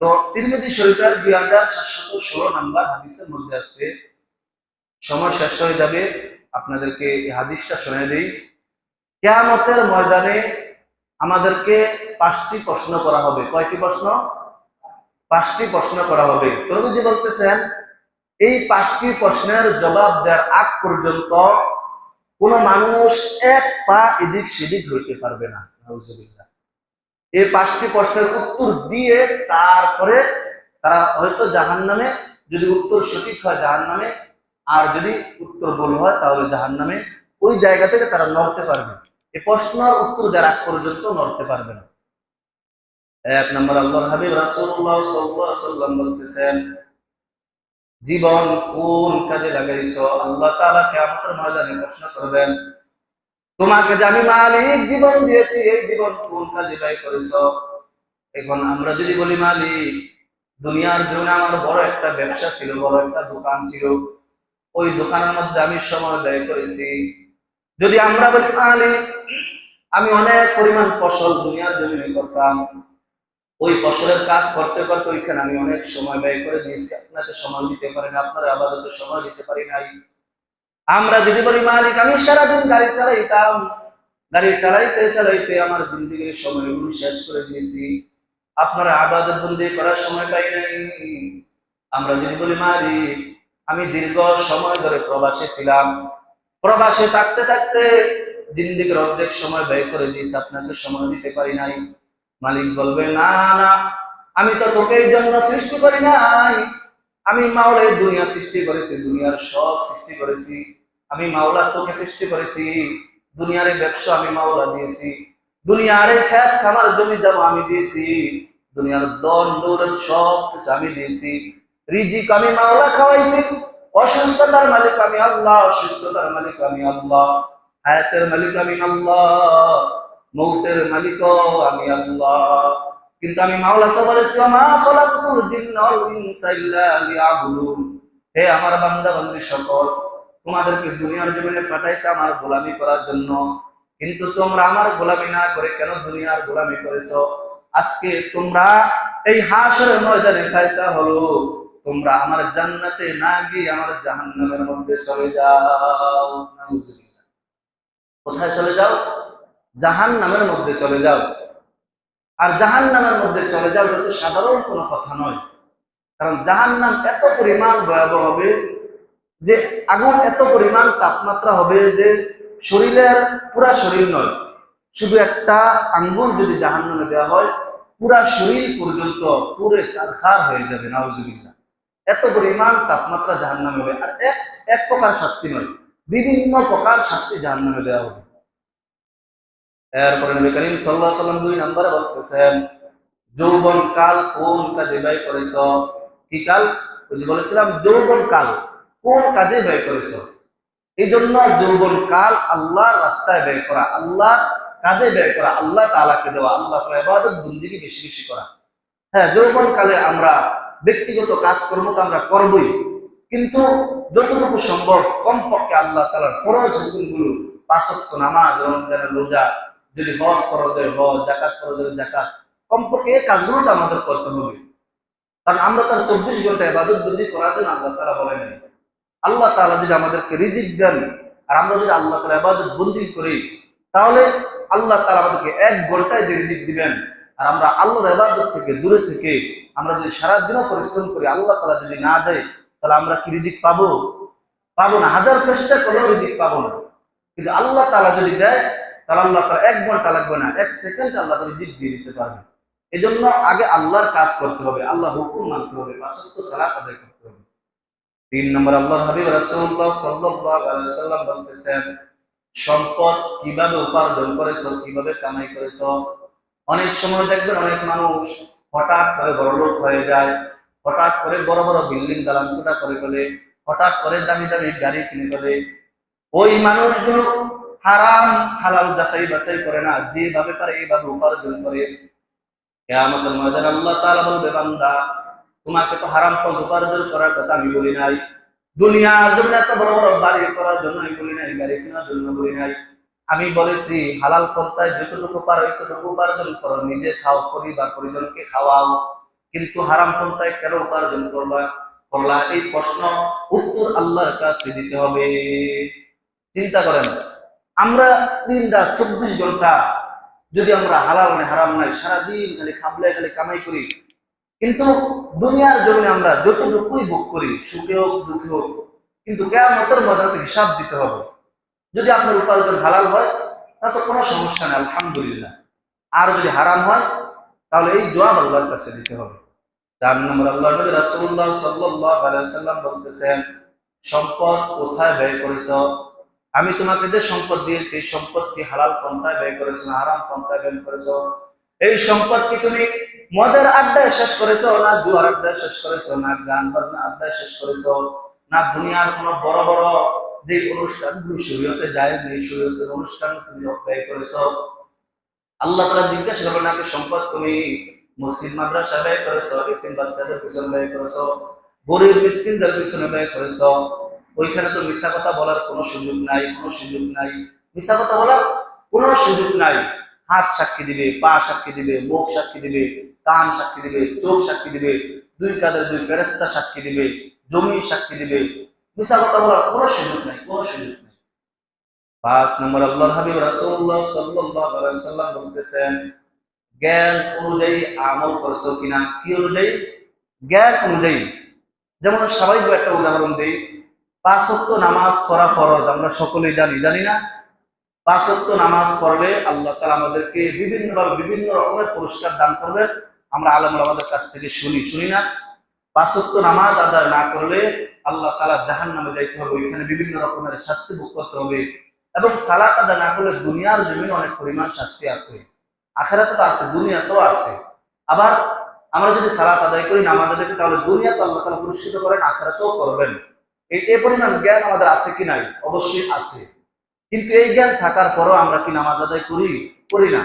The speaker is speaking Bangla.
তো তিরমিজি শরীফের 2716 নম্বর হাদিসের মধ্যে আছে, সময় শেষ হয়ে যাবে, আপনাদেরকে এই হাদিসটা শুনিয়ে দিই। কিয়ামতের ময়দানে আমাদেরকে 5টি প্রশ্ন করা হবে। কয়টি প্রশ্ন? 5টি প্রশ্ন করা হবে। নবীজি বলতেছেন, এই 5টি প্রশ্নের জবাব দেওয়ার আগ পর্যন্ত কোন মানুষ এক পা এদিক সেদিক হইতে পারবে না। নাউজুবিল্লাহ। এই 5টি প্রশ্নের উত্তর দিয়ে তারপরে তারা হয়তো জাহান্নামে, যদি উত্তর সঠিক হয় জাহান্নামে, আর যদি উত্তর ভুল হয় তাহলে জাহান্নামে। ওই জায়গা থেকে তারা নড়তে পারবে। এই প্রশ্নের উত্তর দেওয়ার আগ পর্যন্ত নড়তে পারবে না। 1 নম্বর, আল্লাহর হাবিব রাসূলুল্লাহ সাল্লাল্লাহু আলাইহি ওয়াসাল্লাম বলতেছেন, জীবন কোন কাজে লাগাইছো? আল্লাহ তাআলা কিয়ামতের ময়দানে প্রশ্ন করবেন, তোমাকে যে আমি মালিক জীবন দিয়েছি, এই জীবন কোন কাজে ব্যয় করেছো? এখন আমরা যদি বলি, মালিক দুনিয়ার জন্য আমার বড় একটা ব্যবসা ছিল, বড় একটা দোকান ছিল, ওই দোকানের মধ্যে আমি সময় ব্যয় করেছি। যদি আমরা বলি, মালিক আমি অনেক পরিমাণ ফসল দুনিয়ার জমিনে করতাম, ওই ফসলের কাজ করতে করতে ওইখানে আমি অনেক সময় ব্যয় করে দিয়েছি, আপনাকে সময় দিতে পারি না, আপনার আবাদতে সময় দিতে পারি নাই। আমরা যদি বলি, মালিক আমি সারাদিন গাড়ি চালাইতাম, গাড়ি চালাইতে চালাইতে আমার জিন্দেগির সময়গুলো শেষ করে দিয়েছি, আপনার আবাদত বন্দি করার সময় পাই নাই। আমরা যদি বলি, মালিক আমি দীর্ঘ সময় ধরে প্রবাসে ছিলাম, প্রবাসে থাকতে থাকতে জিন্দেগির অর্ধেক সময় ব্যয় করে দিয়েছি, আপনাকে সময় দিতে পারি নাই। মালিক বলবে, না না, আমি তো তোকে এই জন্য সৃষ্টি করি নাই, আমি মাওলা এই দুনিয়া সৃষ্টি করেছি, দুনিয়ার সব সৃষ্টি করেছি আমি মাওলা, তোকে সৃষ্টি করেছি। দুনিয়ার ব্যবসা আমি মাওলা দিয়েছি, দুনিয়ার খেত খামার জমি জমা আমি দিয়েছি, দুনিয়ার দন দৌলত সব কিছু আমি দিয়েছি। রিজিক আমি মাওলা খাওয়াইছি। অসুস্থতার মালিক আমি আল্লাহ, সুস্থতার মালিক আমি আল্লাহ, হায়াতের মালিক আমি আল্লাহ, মৌতের মালিকও আমি আল্লাহ। কিন্তু আমি মাওলা তো বলেছি, মা খালাকুল জিন্না ওয়াল ইনসা ইল্লা লিয়াবুদুন, হে আমার বান্দা বান্দি সকল, তোমাদেরকে দুনিয়ার জমিনে পাঠাইছে আমার গোলামি করার জন্য, কিন্তু তোমরা আমার গোলামি না করে কেন দুনিয়ার গোলামি করেছো? আজকে তোমরা এই হাশরের ময়দানে ফায়সালা হলো, তোমরা আমার জান্নাতে না গিয়ে আমার জাহান্নামের মধ্যে চলে যাও। নাউজুবিল্লাহ। কোথায় চলে যাও? জাহান্নামের মধ্যে চলে যাও। আর জাহান্নামের মধ্যে চলে যাও এটা তো সাধারণ কোনো কথা নয়, কারণ জাহান্নাম এত পরিমাণ ভয়াবহ হবে যে আগুন এত পরিমাণ তাপমাত্রা হবে যে শরীরের পুরা শরীর নয়, শুধু একটা আঙ্গুল যদি জাহান্নামে দেওয়া হয় পুরা শরীর পর্যন্ত পুরে সারখার হয়ে যাবে। নাউজুবিল্লাহ। এত পরিমাণ তাপমাত্রা জাহান্নামে হবে। আর এক প্রকার শাস্তি নয়, বিভিন্ন প্রকার শাস্তি জাহান্নামে দেওয়া হবে। এরপরে নবী করিম সাল্লাল্লাহু আলাইহি ওয়াসাল্লাম 2 নম্বরে বলতেছেন, যৌবন কাল কোন কাজে ব্যয় করেছ? কি কাল? ওই যে বলেছিলাম যৌবন কাল কোন কাজে ব্যয় করেছ? এই জন্য যৌবন কাল আল্লাহর রাস্তায় ব্যয় করা, আল্লাহ কাজে ব্যয় করা, আল্লাহ তাআলাকে দেওয়া, আল্লাহর ইবাদত বন্দেগী বেশি বেশি করা। হ্যাঁ, যৌবন কালে আমরা ব্যক্তিগত কাজকর্ম তো আমরা করবই, কিন্তু যতটুকু সম্ভব কমপক্ষে আল্লাহ তাআলার ফরজ হুকুমগুলো, 5 ওয়াক্ত নামাজ, রমজানের রোজা, যদি হজ করা যায় হজ, যাকাত করা যায় যাকাত, কমপক্ষে এই কাজগুলো তো আমাদের করতে হবে। কারণ আমরা তার 24 ঘন্টা ইবাদত বন্দেগী করার জন্য আল্লাহ তাআলা বলেন, আল্লাহ তাআলা যদি আমাদেরকে রিজিক দেন আর আমরা যদি আল্লাহ তাআলার ইবাদত বন্দেগী করি, তাহলে আল্লাহ তাআলা আমাদেরকে 1 ঘন্টায় যে রিজিক দিবেন। আর আমরা আল্লাহর ইবাদত থেকে দূরে থেকে আমরা যদি সারা দিনও পরিশ্রম করি, আল্লাহ তাআলা যদি না দেয়, তাহলে আমরা কি রিজিক পাবো? পাবো না। হাজার চেষ্টা করলেও রিজিক পাবো না। কিন্তু আল্লাহ তাআলা যদি দেয়, তাহলে আল্লাহ তাআলা 1 ঘন্টা লাগবে না, 1 সেকেন্ড আল্লাহ রিজিক দিয়ে দিতে পারবে। এজন্য আগে আল্লাহর কাজ করতে হবে, আল্লাহর হুকুম মানতে হবে, 5 ওয়াক্ত সালাত আদায় করতে হবে। 3 নম্বর, আল্লাহর হাবিব রাসূলুল্লাহ সাল্লাল্লাহু আলাইহি ওয়াসাল্লাম বলতেছেন, সম্পদ কিভাবে উপার্জন করেছো, কিভাবে কামাই করেছো? অনেক সময় দেখবেন অনেক মানুষ হঠাৎ করে বড়লোক হয়ে যায়, হঠাৎ করে বড় বড় বিল্ডিং দালানকোঠা করে ফেলে, হঠাৎ করে দামি দামি গাড়ি কিনে ফেলে। ওই মানুষগুলো হারাম হালাল যাচাই বাছাই করে না, যেভাবে পারে এইভাবে উপার্জন করে। কিয়ামতের ময়দানে আল্লাহ তাআলা বলবে, বান্দা তোমাকে তো হারাম পথ উপার্জন করার কথা আমি বলি নাই, দুনিয়ার জন্য এত বড় বড় বাড়ি করার জন্য আমি বলি নাই, গাড়ি কেনার জন্য বলি নাই, আমি বলেছি হালাল পন্থায় যতটুকু পারো ততটুকু উপার্জন করো, নিজে খাও, পরিবার পরিজনকে খাওয়াও। কিন্তু হারাম পন্থায় কেন উপার্জন করলা এই প্রশ্ন উত্তর আল্লাহর কাছে দিতে হবে। চিন্তা করেন, আমরা দিন রাত 24 ঘন্টা যদি আমরা হালাল নাই হারাম নাই সারাদিন খালি খালি কামাই করি, কিন্তু দুনিয়ার জমিনে আমরা যতটুকুই ভোগ করি সুখে হোক দুঃখে হোক, কিন্তু কিয়ামতের ময়দানে হিসাব দিতে হবে। যদি আপনার উপার্জন হালাল হয় তা তো কোনো সমস্যা নেই, আলহামদুলিল্লাহ। আর যদি হারাম হয় তাহলে এই জবাব আল্লাহর কাছে দিতে হবে। 4 নম্বর, আল্লাহ নবী রাসূলুল্লাহ সাল্লাল্লাহু আলাইহি ওয়াসাল্লাম বলতেছেন, সম্পদ কোথায় ব্যয় করেছো? আমি তোমাকে যে সম্পদ দিয়েছি এই সম্পদ কি হালাল পন্থায় ব্যয় করেছো না হারাম পন্থায় ব্যয় করেছো? এই সম্পদ কি তুমি মদের আড্ডায় শেষ করেছো, না জুয়ার আড্ডায় শেষ করেছো, না গান বাজনা আড্ডায় শেষ করেছো, না দুনিয়ার কোনো বড় বড় যে অনুষ্ঠানগুলো শরীয়তে জায়েজ নেই শরীয়তের অনুষ্ঠান তুমি ব্যয় করেছো? আল্লাহ তাআলা জিজ্ঞাসা করবেন, নাকি সম্পদ তুমি মসজিদ মাদ্রাসা ব্যয় করেছো, এতিম বাচ্চাদের পিছনে ব্যয় করেছো, গরিব মিসকিনদের পিছনে ব্যয় করেছো? ওইখানে তো মিথ্যা কথা বলার কোনো সুযোগ নাই, কোনো সুযোগ নাই, মিথ্যা কথা বলার কোনো সুযোগ নাই। হাত সাক্ষী দিবে, পা সাক্ষী দিবে, মুখ সাক্ষী দিবে, কান সাক্ষী দিবে, চোখ সাক্ষী দিবে, দুই কাঁধের দুই ফেরেশতা সাক্ষী দিবে, জমি সাক্ষী দিবে। মিথ্যা কথা বলার কোনো সুযোগ নাই, কোনো সুযোগ নাই। 5 নম্বর, আল্লাহর হাবিব রাসূলুল্লাহ সাল্লাল্লাহু আলাইহি ওয়াসাল্লাম বলতেছেন, জ্ঞান অনুযায়ী আমল করছো কিনা? কি অনুযায়ী? জ্ঞান অনুযায়ী। যেমন স্বাভাবিক একটা উদাহরণ দেই, 5 ওয়াক্ত নামাজ পড়া ফরজ, আমরা সকলেই জানি, জানি না? 5 ওয়াক্ত নামাজ পড়লে আল্লাহ তাআলা আমাদেরকে বিভিন্নভাবে বিভিন্ন রকমের পুরস্কার দান করবেন। আমরা আলেম ওলামাদের কাছ থেকে শুনি না? 5 ওয়াক্ত নামাজ আদায় না করলে আল্লাহ তাআলা জাহান্নামে যাইতে হবে, ওইখানে বিভিন্ন রকমের শাস্তি ভোগ করতে হবে। এবং সালাত আদায় না করলে দুনিয়ার জমিনে অনেক পরিমাণ শাস্তি আছে, আখিরাতে তো আছে, দুনিয়াতেও আছে। আবার আমরা যদি সালাত আদায় করি, নামাজ আদায় করি, তাহলে দুনিয়াতে আল্লাহ তাআলা পুরস্কৃত করেন, আখিরাতেও করবেন। এই পরিমাণ জ্ঞান আমাদের আছে কি নাই? অবশ্যই আছে। কিন্তু এই জ্ঞান থাকার পরও আমরা কি নামাজ আদায় করি? করি না।